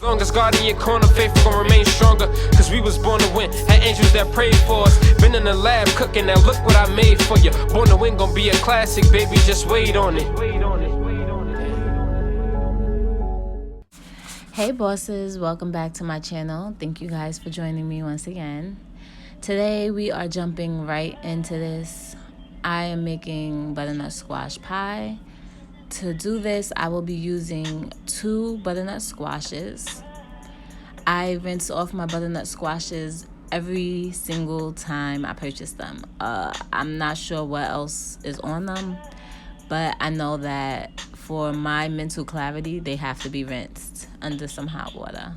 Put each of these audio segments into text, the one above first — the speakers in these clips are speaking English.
Longest God in your corner, faith gon' remain stronger. Cause we was born to win, had angels that prayed for us. Been in the lab cooking, now look what I made for you. Born to win gon' be a classic, baby, just wait on it. Hey bosses, welcome back to my channel. Thank you guys for joining me once again. Today we are jumping right into this. I am making butternut squash pie. To do this, I will be using 2 butternut squashes. I rinse off my butternut squashes every single time I purchase them. I'm not sure what else is on them, but I know that for my mental clarity, they have to be rinsed under some hot water.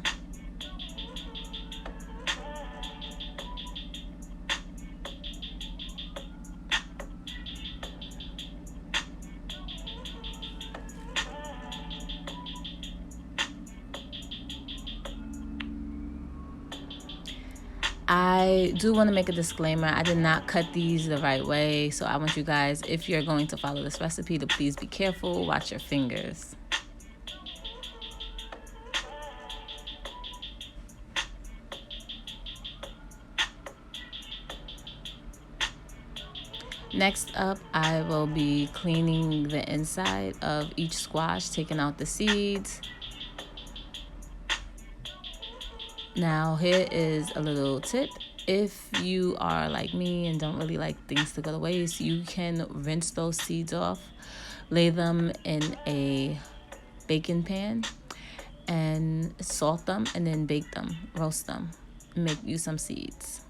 I do want to make a disclaimer. I did not cut these the right way, so I want you guys, if you're going to follow this recipe, to please be careful, watch your fingers. Next up, I will be cleaning the inside of each squash, taking out the seeds. Now, here is a little tip. If you are like me and don't really like things to go to waste, you can rinse those seeds off, lay them in a baking pan, and salt them, and then bake them, roast them, make you some seeds.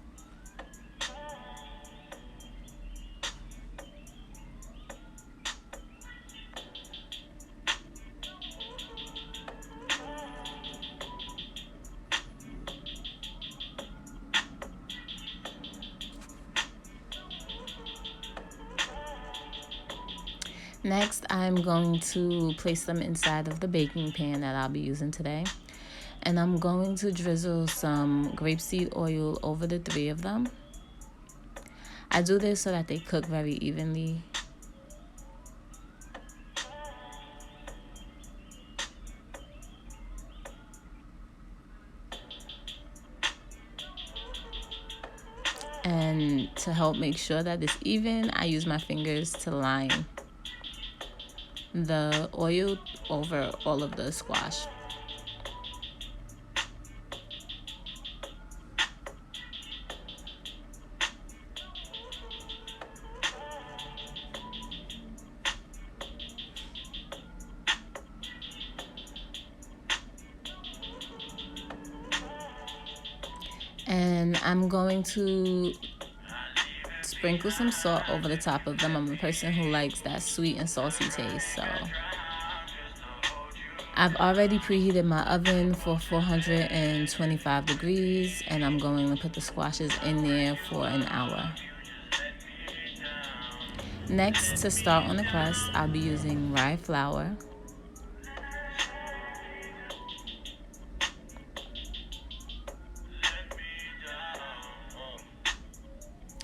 Next, I'm going to place them inside of the baking pan that I'll be using today. And I'm going to drizzle some grapeseed oil over the 3 of them. I do this so that they cook very evenly. And to help make sure that it's even, I use my fingers to line the oil over all of the squash. And I'm going to sprinkle some salt over the top of them. I'm a person who likes that sweet and salty taste, so I've already preheated my oven for 425 degrees, and I'm going to put the squashes in there for an hour. Next, to start on the crust, I'll be using rye flour,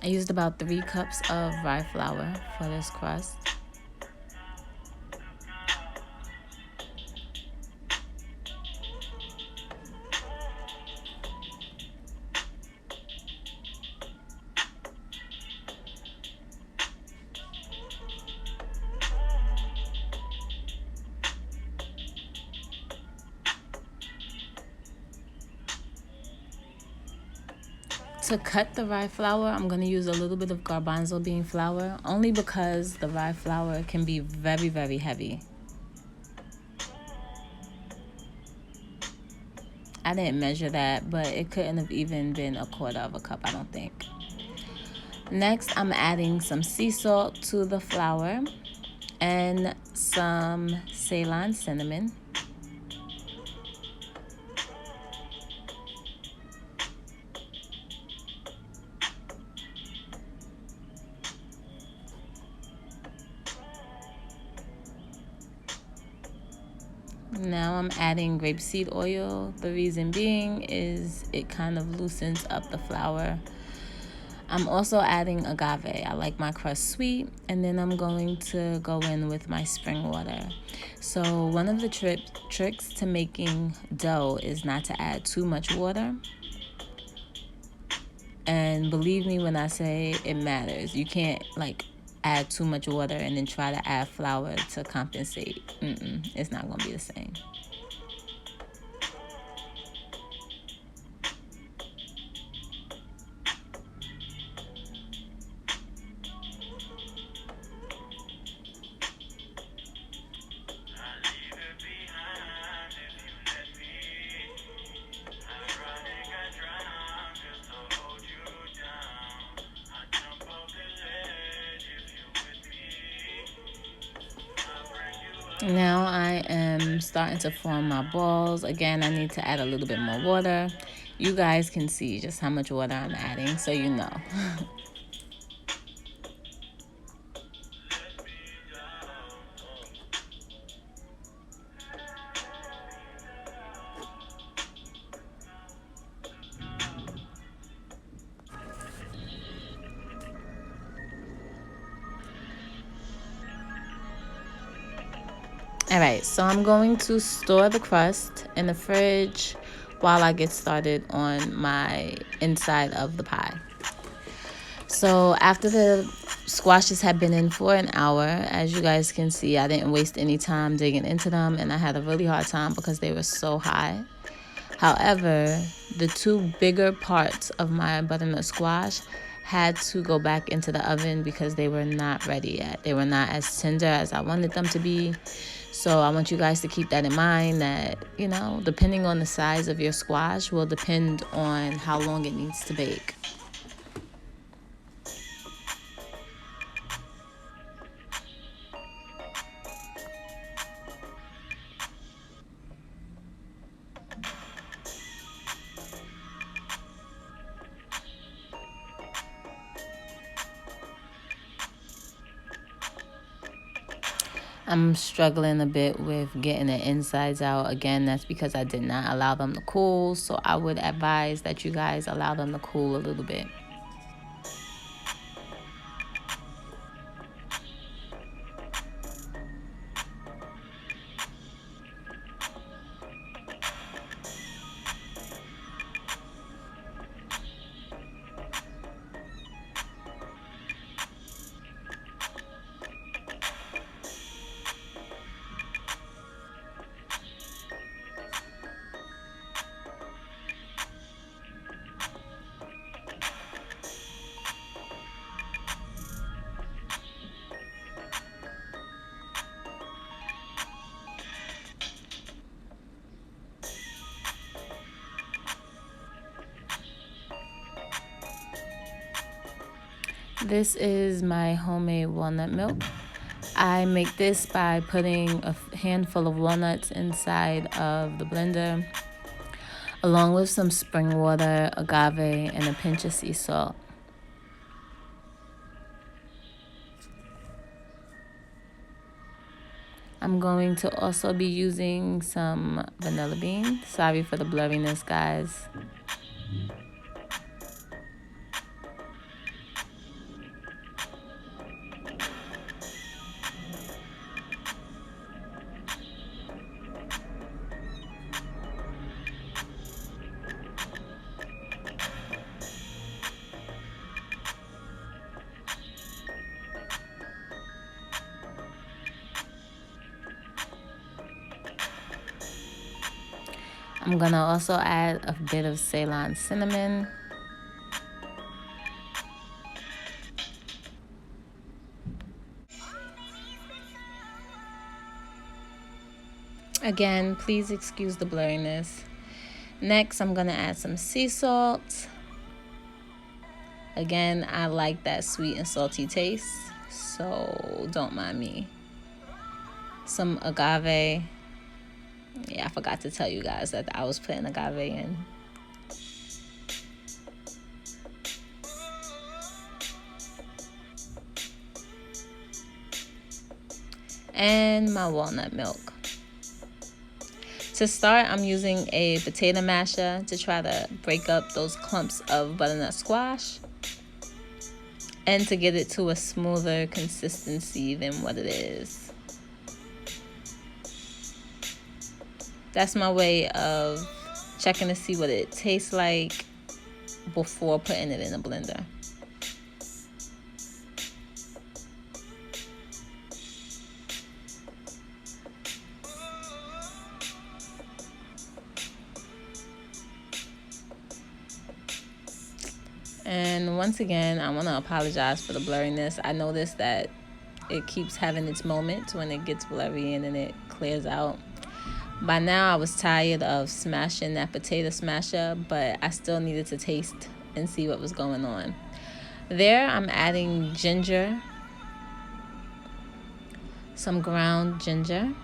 I used about 3 cups of rye flour for this crust. To cut the rye flour, I'm going to use a little bit of garbanzo bean flour, only because the rye flour can be very, very heavy. I didn't measure that, but it couldn't have even been 1/4 cup, I don't think. Next, I'm adding some sea salt to the flour and some Ceylon cinnamon. Now I'm adding grapeseed oil. The reason being is it kind of loosens up the flour. I'm also adding agave. I like my crust sweet, and then I'm going to go in with my spring water. So one of the tricks to making dough is not to add too much water. And believe me when I say it matters. You can't like add too much water and then try to add flour to compensate. It's not going to be the same. Now I am starting to form my balls. Again, I need to add a little bit more water. You guys can see just how much water I'm adding, so you know. Alright, so I'm going to store the crust in the fridge while I get started on my inside of the pie. So after the squashes had been in for an hour, as you guys can see, I didn't waste any time digging into them, and I had a really hard time because they were so high. However, the two bigger parts of my butternut squash had to go back into the oven because they were not ready yet. They were not as tender as I wanted them to be. So I want you guys to keep that in mind, that, you know, depending on the size of your squash will depend on how long it needs to bake. I'm struggling a bit with getting the insides out. Again, that's because I did not allow them to cool. So I would advise that you guys allow them to cool a little bit. This is my homemade walnut milk. I make this by putting a handful of walnuts inside of the blender, along with some spring water, agave, and a pinch of sea salt. I'm going to also be using some vanilla bean. Sorry for the blurriness, guys. I'm gonna also add a bit of Ceylon cinnamon. Again, please excuse the blurriness. Next, I'm gonna add some sea salt. Again, I like that sweet and salty taste, so don't mind me. Some agave. Yeah, I forgot to tell you guys that I was putting agave in. And my walnut milk. To start, I'm using a potato masher to try to break up those clumps of butternut squash. and to get it to a smoother consistency than what it is. That's my way of checking to see what it tastes like before putting it in a blender. And once again, I want to apologize for the blurriness. I noticed that it keeps having its moments when it gets blurry and then it clears out. By now, I was tired of smashing that potato smasher, but I still needed to taste and see what was going on. There, I'm adding ginger, some ground ginger,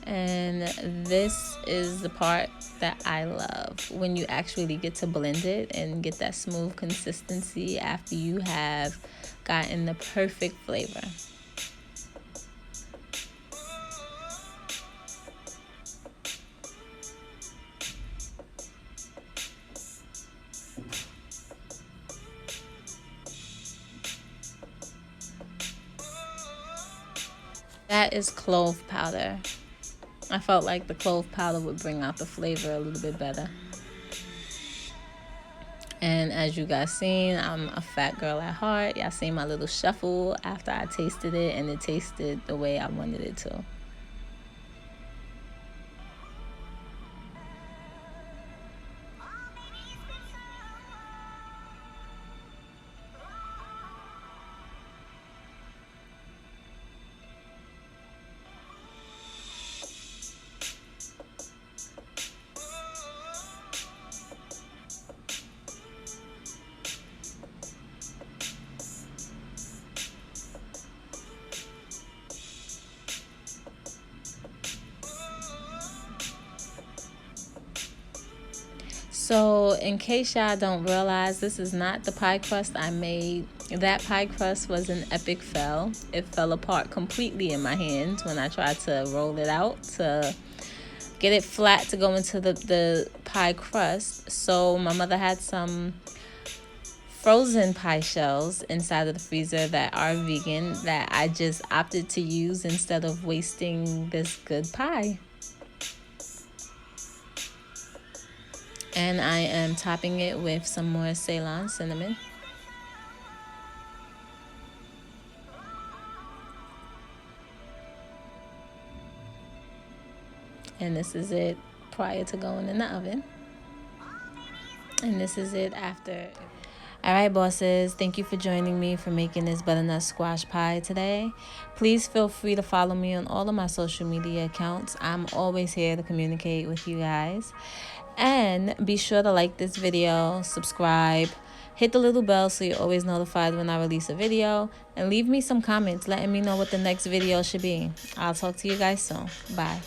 and this is the part that I love, when you actually get to blend it and get that smooth consistency after you have gotten the perfect flavor. That is clove powder. I felt like the clove powder would bring out the flavor a little bit better. And as you guys seen, I'm a fat girl at heart. Y'all seen my little shuffle after I tasted it, and it tasted the way I wanted it to. So in case y'all don't realize, this is not the pie crust I made. That pie crust was an epic fail. It fell apart completely in my hands when I tried to roll it out to get it flat to go into the pie crust. So my mother had some frozen pie shells inside of the freezer that are vegan that I just opted to use instead of wasting this good pie. And I am topping it with some more Ceylon cinnamon. And this is it prior to going in the oven. And this is it after. Alright, bosses, thank you for joining me for making this butternut squash pie today. Please feel free to follow me on all of my social media accounts. I'm always here to communicate with you guys. And be sure to like this video, subscribe, hit the little bell so you're always notified when I release a video, and leave me some comments letting me know what the next video should be. I'll talk to you guys soon. Bye.